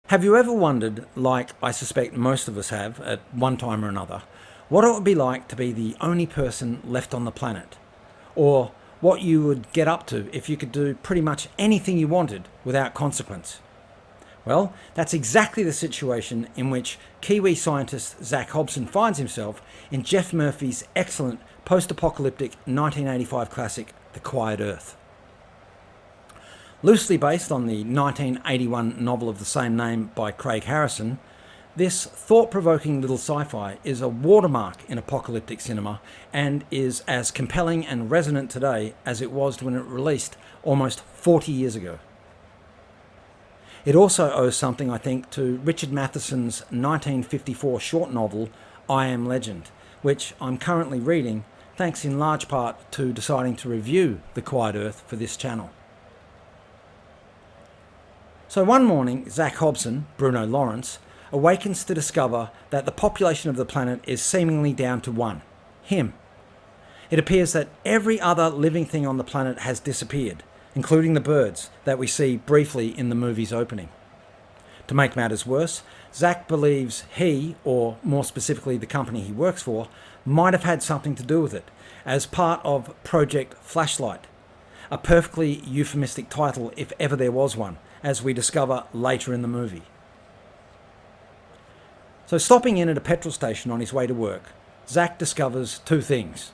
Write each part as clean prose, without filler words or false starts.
Have you ever wondered, like I suspect most of us have at one time or another, what it would be like to be the only person left on the planet? Or what you would get up to if you could do pretty much anything you wanted without consequence? Well, that's exactly the situation in which Kiwi scientist Zac Hobson finds himself in Geoff Murphy's excellent post-apocalyptic 1985 classic, The Quiet Earth. Loosely based on the 1981 novel of the same name by Craig Harrison, this thought-provoking little sci-fi is a watermark in apocalyptic cinema and is as compelling and resonant today as it was when it released almost 40 years ago. It also owes something, I think, to Richard Matheson's 1954 short novel, I Am Legend, which I'm currently reading, thanks in large part to deciding to review The Quiet Earth for this channel. So one morning, Zac Hobson, Bruno Lawrence, awakens to discover that the population of the planet is seemingly down to one, him. It appears that every other living thing on the planet has disappeared, including the birds that we see briefly in the movie's opening. To make matters worse, Zac believes he, or more specifically the company he works for, might have had something to do with it, as part of Project Flashlight, a perfectly euphemistic title if ever there was one, as we discover later in the movie. So stopping in at a petrol station on his way to work, Zac discovers two things.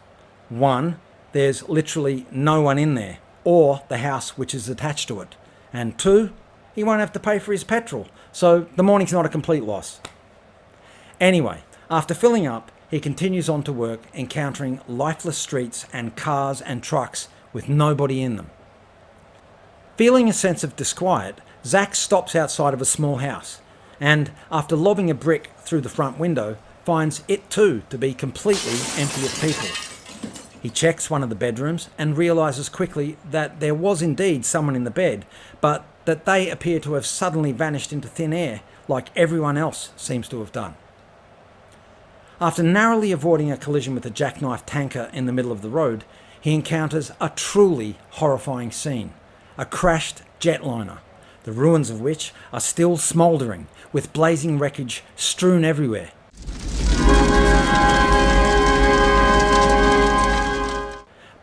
One, there's literally no one in there, or the house which is attached to it. And two, he won't have to pay for his petrol, so the morning's not a complete loss. Anyway, after filling up, he continues on to work, encountering lifeless streets and cars and trucks with nobody in them. Feeling a sense of disquiet, Zac stops outside of a small house and, after lobbing a brick through the front window, finds it too to be completely empty of people. He checks one of the bedrooms and realises quickly that there was indeed someone in the bed, but that they appear to have suddenly vanished into thin air like everyone else seems to have done. After narrowly avoiding a collision with a jackknife tanker in the middle of the road, he encounters a truly horrifying scene. A crashed jetliner, the ruins of which are still smouldering, with blazing wreckage strewn everywhere.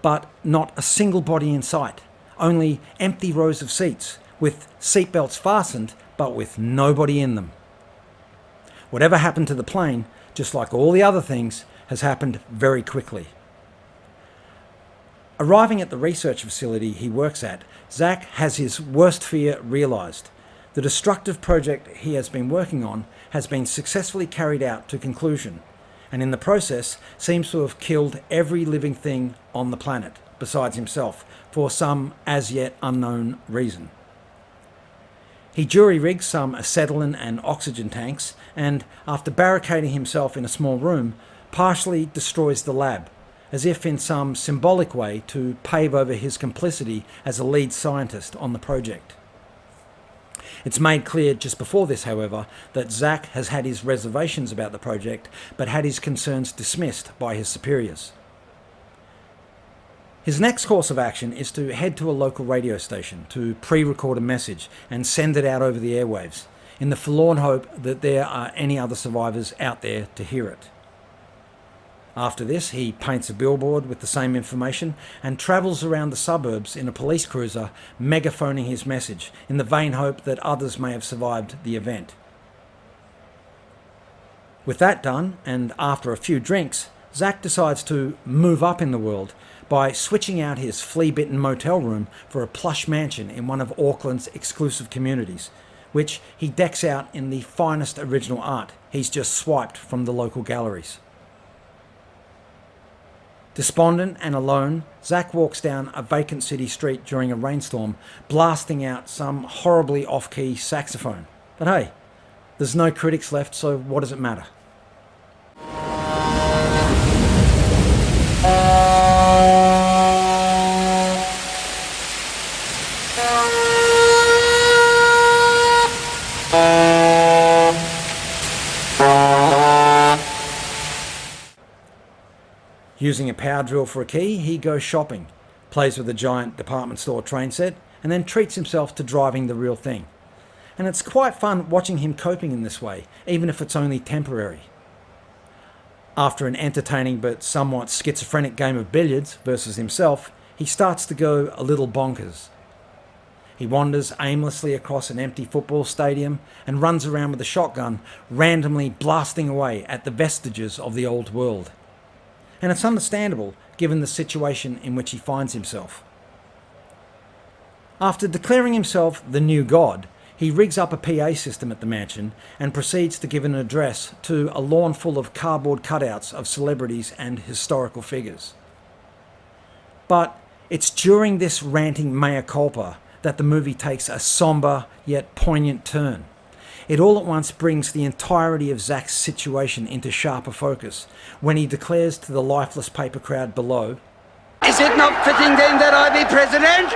But not a single body in sight, only empty rows of seats, with seatbelts fastened, but with nobody in them. Whatever happened to the plane, just like all the other things, has happened very quickly. Arriving at the research facility he works at, Zac has his worst fear realised. The destructive project he has been working on has been successfully carried out to conclusion, and in the process seems to have killed every living thing on the planet, besides himself, for some as yet unknown reason. He jury-rigs some acetylene and oxygen tanks, and after barricading himself in a small room, partially destroys the lab, as if in some symbolic way to pave over his complicity as a lead scientist on the project. It's made clear just before this, however, that Zac has had his reservations about the project, but had his concerns dismissed by his superiors. His next course of action is to head to a local radio station to pre-record a message and send it out over the airwaves, in the forlorn hope that there are any other survivors out there to hear it. After this, he paints a billboard with the same information and travels around the suburbs in a police cruiser, megaphoning his message in the vain hope that others may have survived the event. With that done, and after a few drinks, Zac decides to move up in the world by switching out his flea-bitten motel room for a plush mansion in one of Auckland's exclusive communities, which he decks out in the finest original art he's just swiped from the local galleries. Despondent and alone, Zac walks down a vacant city street during a rainstorm, blasting out some horribly off-key saxophone. But hey, there's no critics left, so what does it matter? Using a power drill for a key, he goes shopping, plays with a giant department store train set, and then treats himself to driving the real thing. And it's quite fun watching him coping in this way, even if it's only temporary. After an entertaining but somewhat schizophrenic game of billiards versus himself, he starts to go a little bonkers. He wanders aimlessly across an empty football stadium and runs around with a shotgun, randomly blasting away at the vestiges of the old world. And it's understandable given the situation in which he finds himself. After declaring himself the new god, he rigs up a PA system at the mansion and proceeds to give an address to a lawn full of cardboard cutouts of celebrities and historical figures. But it's during this ranting mea culpa that the movie takes a somber yet poignant turn. It all at once brings the entirety of Zach's situation into sharper focus when he declares to the lifeless paper crowd below, "Is it not fitting then that I be president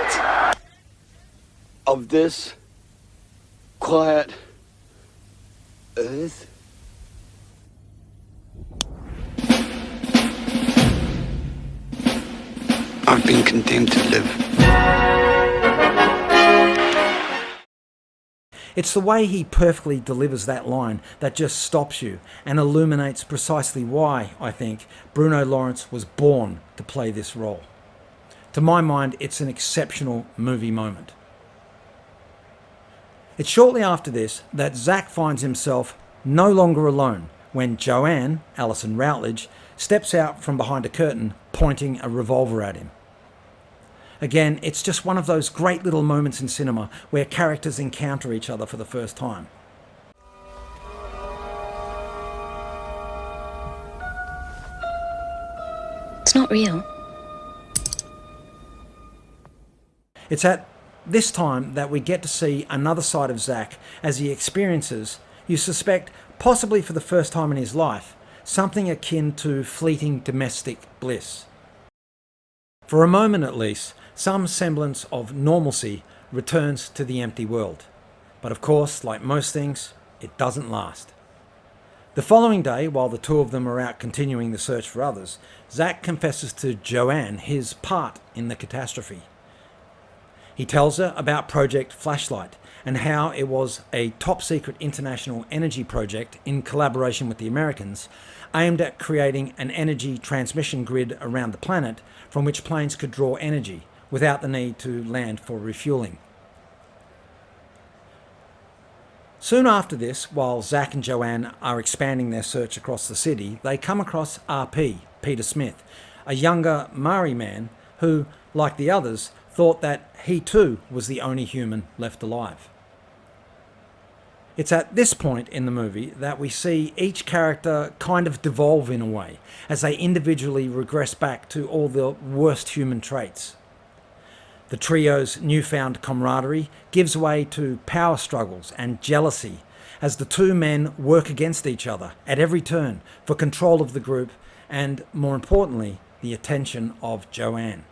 of this quiet earth?" I've been condemned to live. It's the way he perfectly delivers that line that just stops you and illuminates precisely why, I think, Bruno Lawrence was born to play this role. To my mind, it's an exceptional movie moment. It's shortly after this that Zach finds himself no longer alone when Joanne, Alison Routledge, steps out from behind a curtain pointing a revolver at him. Again, it's just one of those great little moments in cinema where characters encounter each other for the first time. It's not real. It's at this time that we get to see another side of Zach as he experiences, you suspect, possibly for the first time in his life, something akin to fleeting domestic bliss. For a moment at least, some semblance of normalcy returns to the empty world. But of course, like most things, it doesn't last. The following day, while the two of them are out continuing the search for others, Zach confesses to Joanne his part in the catastrophe. He tells her about Project Flashlight and how it was a top-secret international energy project in collaboration with the Americans, aimed at creating an energy transmission grid around the planet from which planes could draw energy without the need to land for refueling. Soon after this, while Zach and Joanne are expanding their search across the city, they come across RP, Peter Smith, a younger Maori man who, like the others, thought that he too was the only human left alive. It's at this point in the movie that we see each character kind of devolve in a way, as they individually regress back to all the worst human traits. The trio's newfound camaraderie gives way to power struggles and jealousy as the two men work against each other at every turn for control of the group and, more importantly, the attention of Joanne.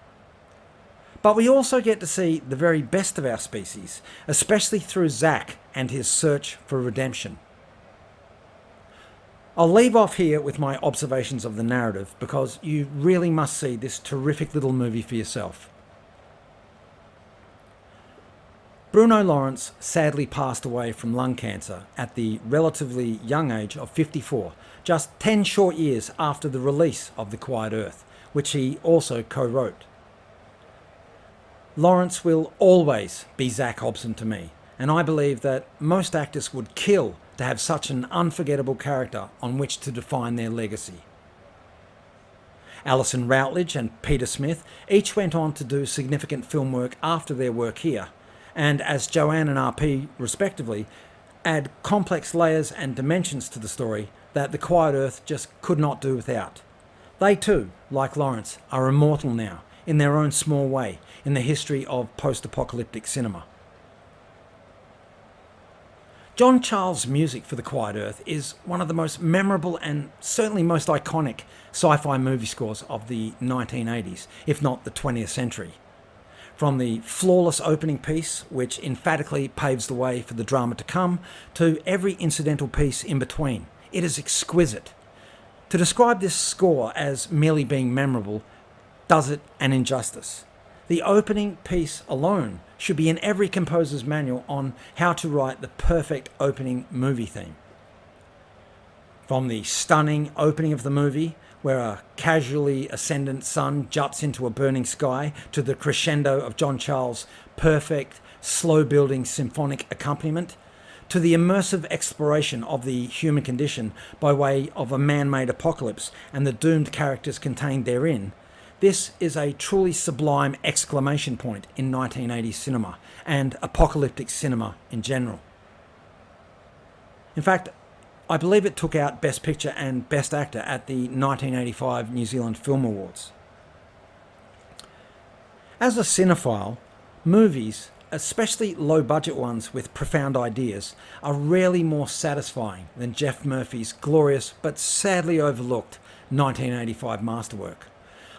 But we also get to see the very best of our species, especially through Zach and his search for redemption. I'll leave off here with my observations of the narrative because you really must see this terrific little movie for yourself. Bruno Lawrence sadly passed away from lung cancer at the relatively young age of 54, just 10 short years after the release of The Quiet Earth, which he also co-wrote. Lawrence will always be Zac Hobson to me, and I believe that most actors would kill to have such an unforgettable character on which to define their legacy. Alison Routledge and Peter Smith each went on to do significant film work after their work here, and as Joanne and RP respectively, add complex layers and dimensions to the story that The Quiet Earth just could not do without. They too, like Lawrence, are immortal now, in their own small way, in the history of post-apocalyptic cinema. John Charles' music for The Quiet Earth is one of the most memorable and certainly most iconic sci-fi movie scores of the 1980s, if not the 20th century. From the flawless opening piece, which emphatically paves the way for the drama to come, to every incidental piece in between. It is exquisite. To describe this score as merely being memorable does it an injustice. The opening piece alone should be in every composer's manual on how to write the perfect opening movie theme. From the stunning opening of the movie, where a casually ascendant sun juts into a burning sky, to the crescendo of John Charles' perfect, slow-building symphonic accompaniment, to the immersive exploration of the human condition by way of a man-made apocalypse and the doomed characters contained therein, this is a truly sublime exclamation point in 1980s cinema and apocalyptic cinema in general. In fact, I believe it took out Best Picture and Best Actor at the 1985 New Zealand Film Awards. As a cinephile, movies, especially low-budget ones with profound ideas, are rarely more satisfying than Geoff Murphy's glorious but sadly overlooked 1985 masterwork.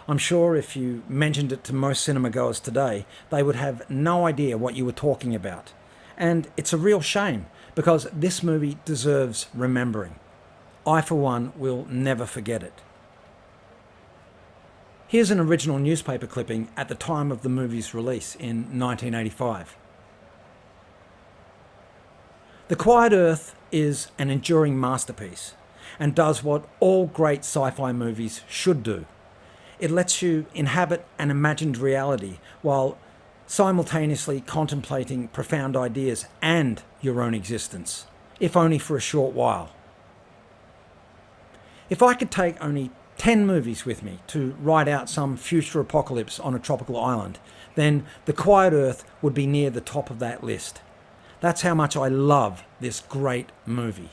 I'm sure if you mentioned it to most cinema goers today, they would have no idea what you were talking about. And it's a real shame, because this movie deserves remembering. I, for one, will never forget it. Here's an original newspaper clipping at the time of the movie's release in 1985. The Quiet Earth is an enduring masterpiece and does what all great sci-fi movies should do. It lets you inhabit an imagined reality while simultaneously contemplating profound ideas and your own existence, if only for a short while. If I could take only 10 movies with me to ride out some future apocalypse on a tropical island, then The Quiet Earth would be near the top of that list. That's how much I love this great movie.